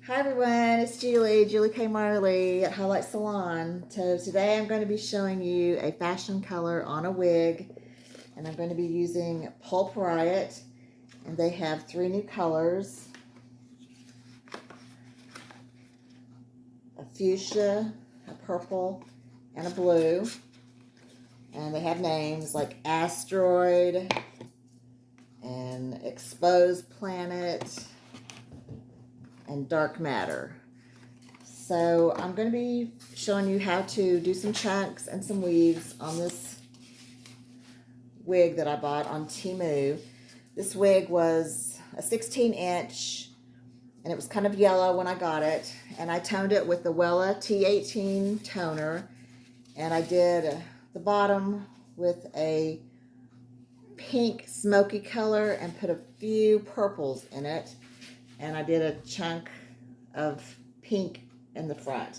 Hi everyone, it's Julie K. Marley at Highlight Salon. So today I'm going to be showing you a fashion color on a wig, and I'm going to be using Pulp Riot, and they have 3 new colors: a fuchsia, a purple, and a blue. And they have names like Asteroid and Exposed Planet and Dark Matter. So I'm going to be showing you how to do some chunks and some weaves on this wig that I bought on Temu. This wig was a 16-inch, and it was kind of yellow when I got it, and I toned it with the Wella T18 toner, and I did the bottom with a pink smoky color and put a few purples in it, and I did a chunk of pink in the front.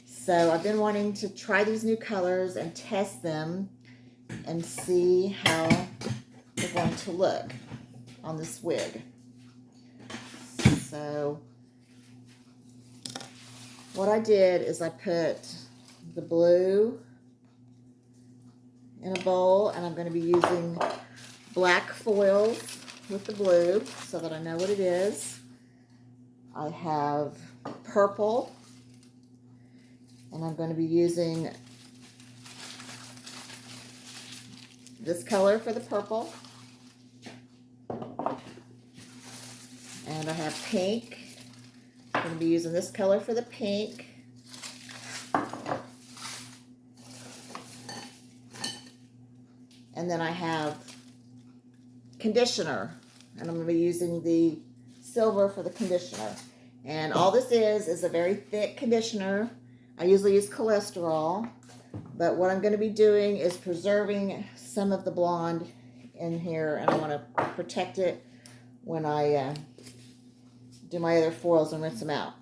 So I've been wanting to try these new colors and test them and see how they're going to look on this wig. So what I did is I put the blue in a bowl, and I'm going to be using black foils with the blue so that I know what it is. I have purple, and I'm going to be using this color for the purple, and I have pink. I'm going to be using this color for the pink, and then I have conditioner, and I'm going to be using the silver for the conditioner. And all this is a very thick conditioner. I usually use cholesterol, but what I'm going to be doing is preserving some of the blonde in here, and I want to protect it when I do my other foils and rinse them out.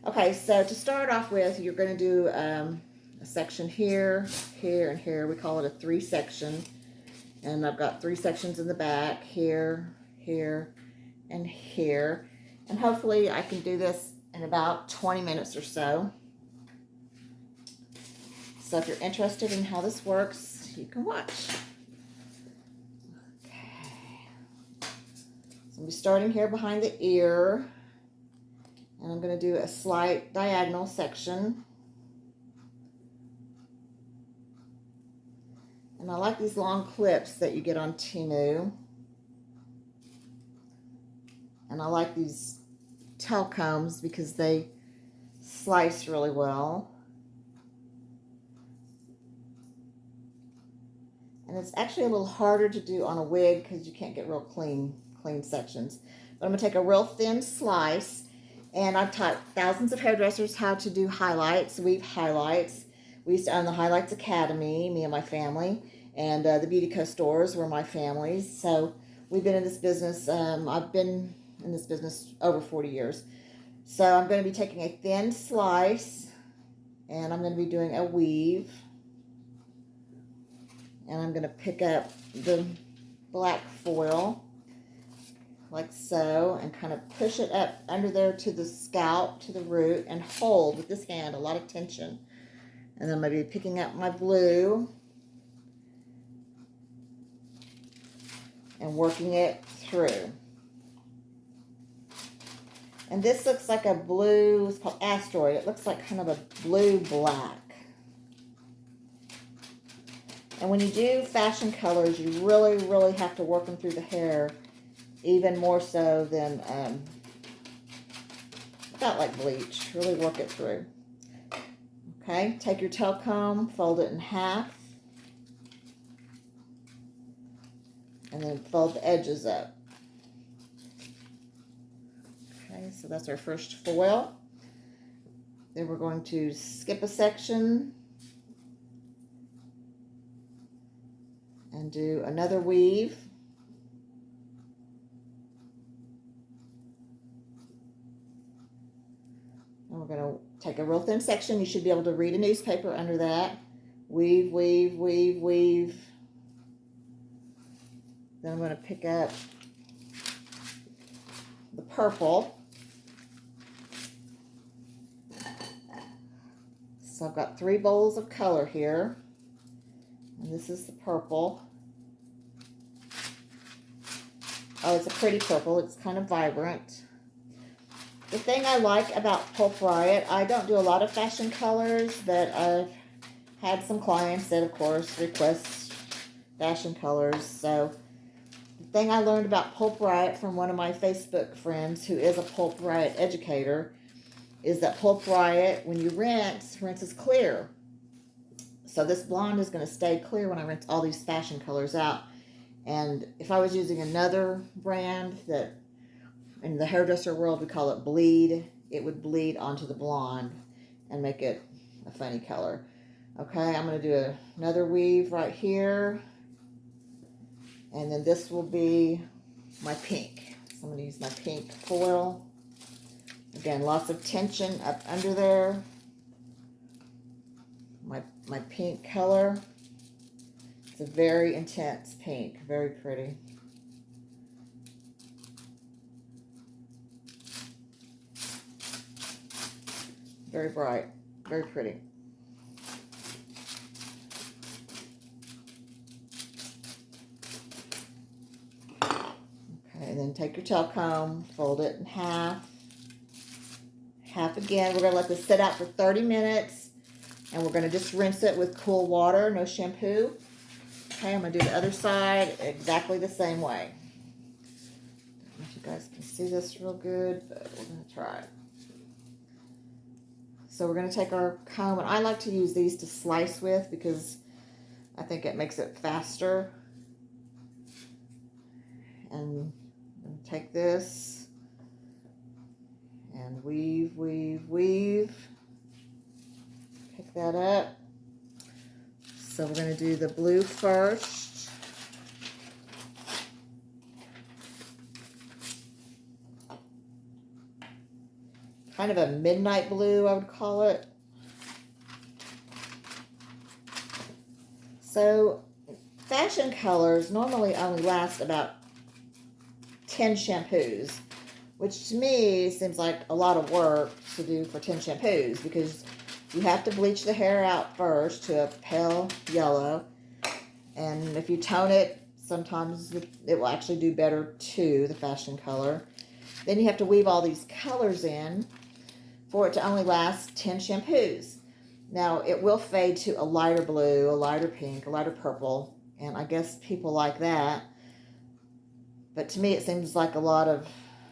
Okay, so to start off with, you're going to do a section here, here, and here. We call it a 3-section, and I've got 3 sections in the back, here, here, and here. And hopefully I can do this in about 20 minutes or so. So if you're interested in how this works, you can watch. Okay. So I'm be starting here behind the ear, and I'm going to do a slight diagonal section. And I like these long clips that you get on Temu. And I like these tail combs because they slice really well. And it's actually a little harder to do on a wig because you can't get real clean sections. But I'm going to take a real thin slice, and I've taught thousands of hairdressers how to do highlights, weave highlights. We used to own the Highlights Academy, me and my family, and the Beauty Co stores were my family's. So we've been in this business, I've been in this business over 40 years. So I'm going to be taking a thin slice, and I'm going to be doing a weave. And I'm going to pick up the black foil like so, and kind of push it up under there to the scalp, to the root, and hold with this hand, a lot of tension. And then I'm going to be picking up my blue and working it through. And this looks like a blue, it's called Asteroid. It looks like kind of a blue-black. And when you do fashion colors, you really, really have to work them through the hair, even more so than, about like bleach. Really work it through. Okay, take your tail comb, fold it in half, and then fold the edges up. Okay, so that's our first foil. Then we're going to skip a section and do another weave. And we're going to take a real thin section. You should be able to read a newspaper under that. Weave, weave, weave, weave. Then I'm going to pick up the purple So I've got 3 bowls of color here. And this is the purple. Oh, it's a pretty purple. It's kind of vibrant. The thing I like about Pulp Riot, I don't do a lot of fashion colors, but I've had some clients that, of course, request fashion colors. So the thing I learned about Pulp Riot from one of my Facebook friends who is a Pulp Riot educator is that Pulp Riot, when you rinse is clear. So this blonde is going to stay clear when I rinse all these fashion colors out. And if I was using another brand that in the hairdresser world we call it bleed, it would bleed onto the blonde and make it a funny color. Okay, I'm going to do another weave right here. And then this will be my pink. So I'm going to use my pink foil. Again, lots of tension up under there. My pink color. It's a very intense pink, very pretty. Very bright, very pretty. Okay, and then take your tail comb, fold it in half. Half again. We're going to let this sit out for 30 minutes. And we're going to just rinse it with cool water, no shampoo. Okay, I'm going to do the other side exactly the same way. I don't know if you guys can see this real good, but we're going to try it. So we're going to take our comb, and I like to use these to slice with because I think it makes it faster. And I'm going to take this and weave, weave, weave. Pick that up. So we're going to do the blue first. Kind of a midnight blue, I would call it. So fashion colors normally only last about 10 shampoos, which to me seems like a lot of work to do for 10 shampoos because you have to bleach the hair out first to a pale yellow. And if you tone it, sometimes it will actually do better too, the fashion color. Then you have to weave all these colors in for it to only last 10 shampoos. Now, it will fade to a lighter blue, a lighter pink, a lighter purple. And I guess people like that. But to me, it seems like a lot of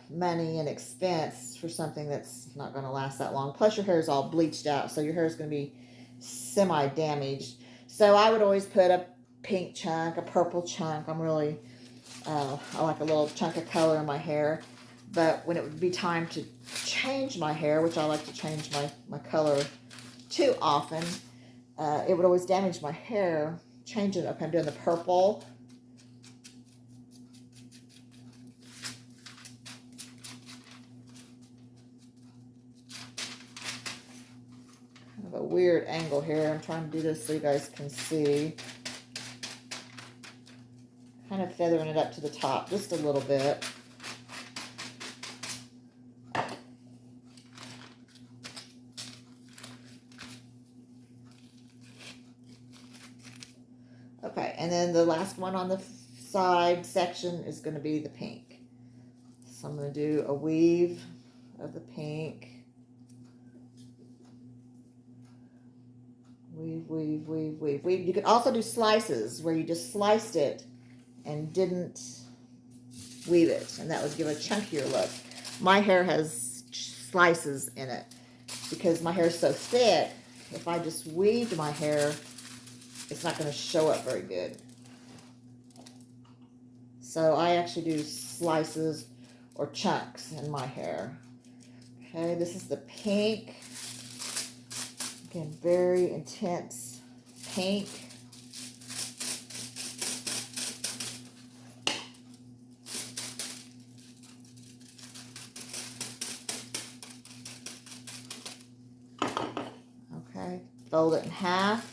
money and expense for something that's not going to last that long. Plus your hair is all bleached out, so your hair is going to be semi-damaged. So I would always put a pink chunk, a purple chunk. I'm really, I like a little chunk of color in my hair. But when it would be time to change my hair, which I like to change my color too often, it would always damage my hair. Change it up. I'm doing the purple. A weird angle here. I'm trying to do this so you guys can see. Kind of feathering it up to the top just a little bit. Okay, and then the last one on the side section is going to be the pink. So I'm going to do a weave of the pink. Weave, weave, weave, weave, weave. You can also do slices where you just sliced it and didn't weave it, and that would give a chunkier look. My hair has slices in it because my hair is so thick. If I just weaved my hair, it's not going to show up very good. So I actually do slices or chunks in my hair. Okay, this is the pink. Again, very intense pink. Okay, fold it in half.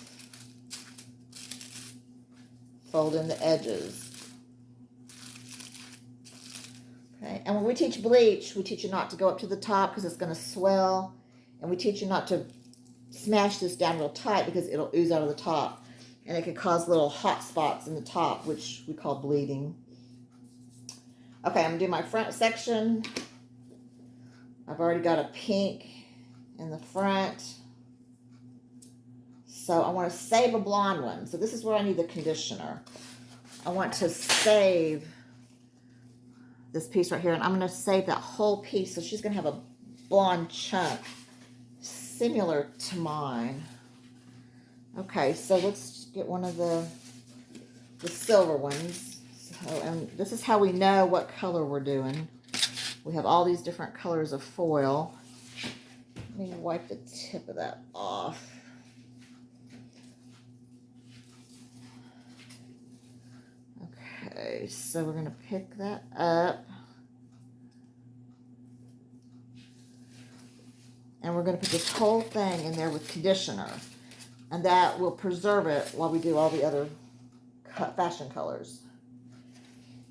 Fold in the edges. Okay, and when we teach bleach, we teach you not to go up to the top because it's going to swell. And we teach you not to smash this down real tight because it'll ooze out of the top. And it can cause little hot spots in the top, which we call bleeding. Okay, I'm going to do my front section. I've already got a pink in the front. So I want to save a blonde one. So this is where I need the conditioner. I want to save this piece right here. And I'm going to save that whole piece. So she's going to have a blonde chunk similar to mine. Okay, so let's get one of the silver ones. So, and this is how we know what color we're doing. We have all these different colors of foil. Let me wipe the tip of that off. Okay, so we're going to pick that up. And we're going to put this whole thing in there with conditioner. And that will preserve it while we do all the other fashion colors.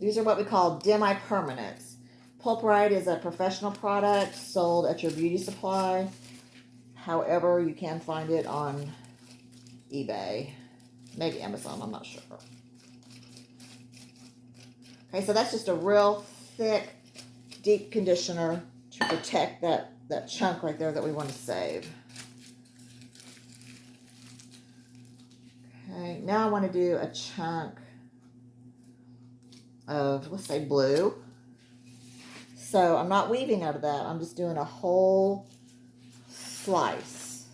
These are what we call demi-permanents. Pulp Riot is a professional product sold at your beauty supply. However, you can find it on eBay. Maybe Amazon, I'm not sure. Okay, so that's just a real thick, deep conditioner to protect that chunk right there that we want to save. Okay, now I want to do a chunk of, let's say, blue. So I'm not weaving out of that. I'm just doing a whole slice.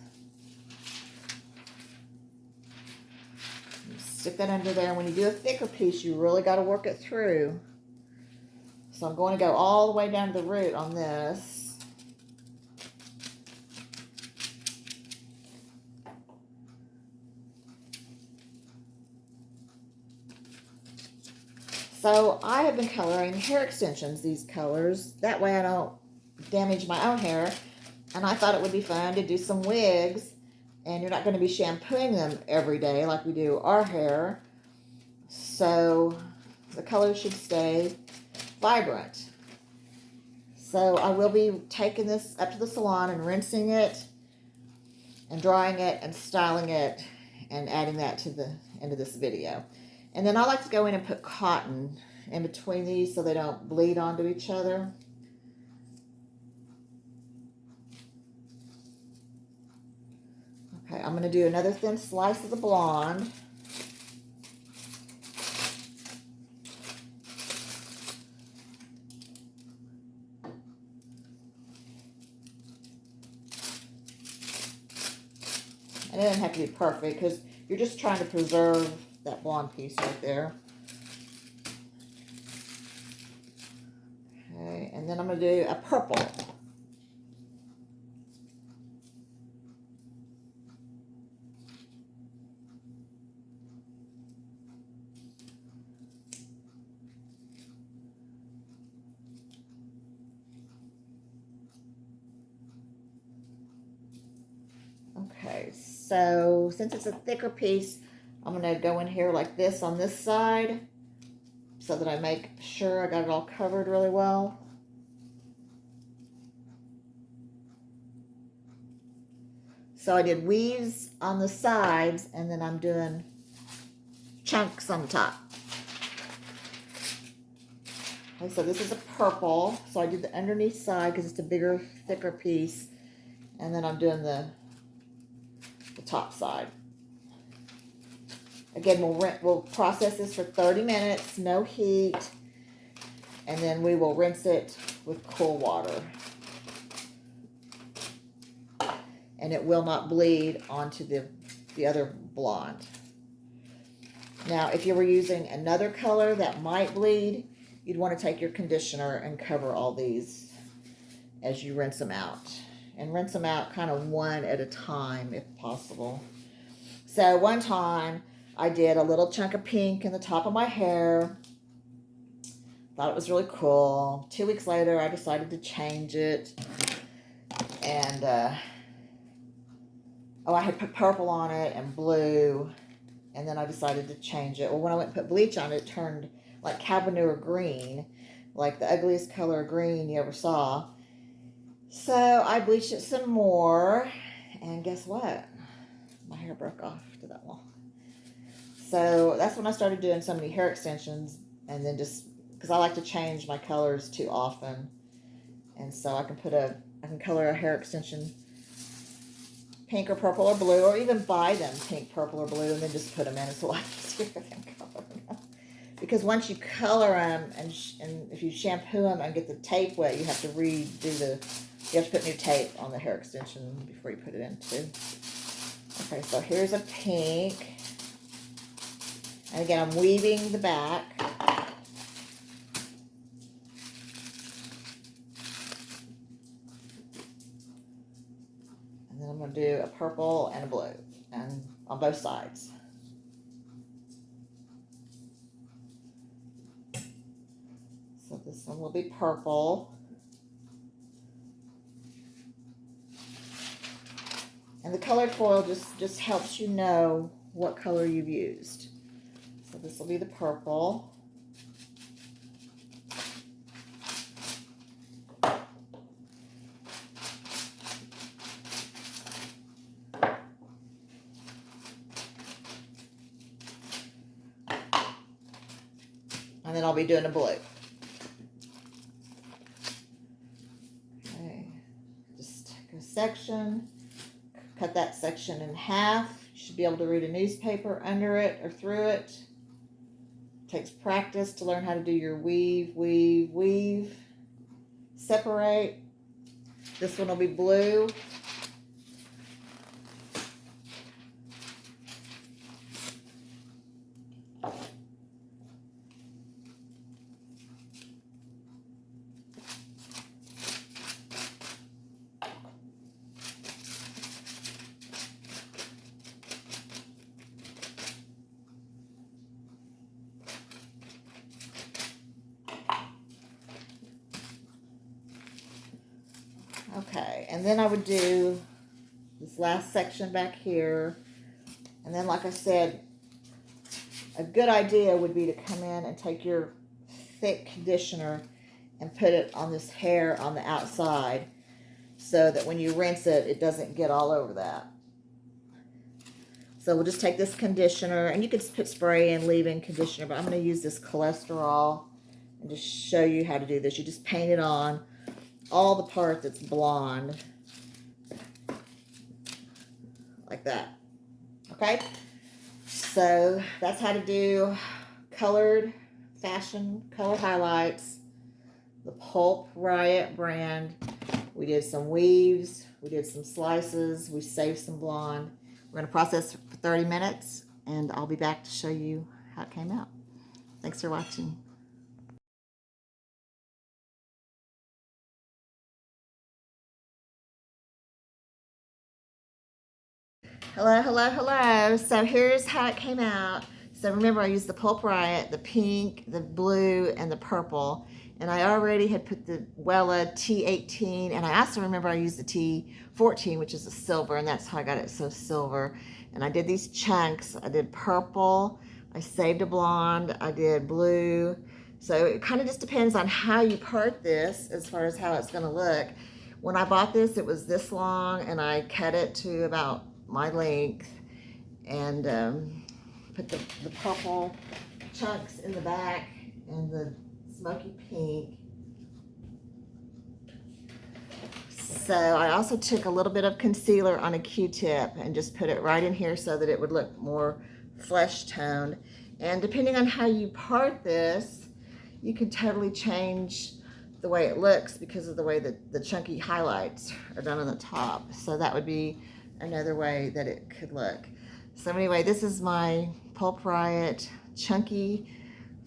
Stick that under there. And when you do a thicker piece, you really got to work it through. So I'm going to go all the way down to the root on this. So I have been coloring hair extensions, these colors. That way I don't damage my own hair. And I thought it would be fun to do some wigs. And you're not going to be shampooing them every day like we do our hair. So the colors should stay vibrant. So I will be taking this up to the salon and rinsing it and drying it and styling it and adding that to the end of this video. And then I like to go in and put cotton in between these so they don't bleed onto each other. Okay, I'm going to do another thin slice of the blonde. And it doesn't have to be perfect because you're just trying to preserve that blonde piece right there. Okay, and then I'm going to do a purple. Okay, so since it's a thicker piece, I'm going to go in here like this on this side so that I make sure I got it all covered really well. So I did weaves on the sides and then I'm doing chunks on the top. Okay, so this is a purple. So I did the underneath side because it's a bigger, thicker piece. And then I'm doing the top side. Again, we'll process this for 30 minutes, no heat, and then we will rinse it with cool water. And it will not bleed onto the other blonde. Now, if you were using another color that might bleed, you'd want to take your conditioner and cover all these as you rinse them out. And rinse them out kind of one at a time if possible. So one time I did a little chunk of pink in the top of my hair. Thought it was really cool. 2 weeks later I decided to change it. And I had put purple on it and blue. And then I decided to change it. Well, when I went and put bleach on it, it turned like cow manure green. Like the ugliest color of green you ever saw. So I bleached it some more, And guess what? My hair broke off to that wall. So that's when I started doing so many hair extensions, and then just because I like to change my colors too often, and so I can color a hair extension pink or purple or blue, or even buy them pink, purple, or blue, and then just put them in. It's a lot easier than coloring them. Because once you color them, and if you shampoo them and get the tape wet, you have to you have to put new tape on the hair extension before you put it in too. Okay, so here's a pink. And again, I'm weaving the back. And then I'm going to do a purple and a blue, and on both sides. So this one will be purple. And the colored foil just helps you know what color you've used. So this will be the purple. And then I'll be doing a blue. Okay, just take a section, cut that section in half. You should be able to read a newspaper under it or through it. Takes practice to learn how to do your weave, weave, weave. Separate. This one will be blue. Okay, and then I would do this last section back here. And then, like I said, a good idea would be to come in and take your thick conditioner and put it on this hair on the outside, so that when you rinse it, it doesn't get all over that. So we'll just take this conditioner, and you could put spray in, leave-in conditioner, but I'm going to use this cholesterol and just show you how to do this. You just paint it on all the part that's blonde, like that. Okay, so that's how to do colored fashion color highlights, the Pulp Riot brand. We did some weaves, we did some slices, we saved some blonde. We're going to process for 30 minutes, and I'll be back to show you how it came out. Thanks for watching. Hello, hello, hello. So here's how it came out. So remember, I used the Pulp Riot, the pink, the blue, and the purple. And I already had put the Wella T18, and I also remember I used the T14, which is a silver, and that's how I got it so silver. And I did these chunks. I did purple, I saved a blonde, I did blue. So it kind of just depends on how you part this as far as how it's going to look. When I bought this, it was this long, and I cut it to about my length, and put the purple chunks in the back and the smoky pink. So I also took a little bit of concealer on a Q-tip and just put it right in here so that it would look more flesh toned. And depending on how you part this, you can totally change the way it looks because of the way that the chunky highlights are done on the top. So that would be another way that it could look. So anyway, this is my Pulp Riot chunky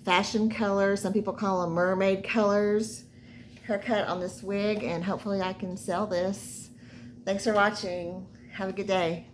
fashion color. Some people call them mermaid colors. Haircut on this wig, and hopefully I can sell this. Thanks for watching. Have a good day.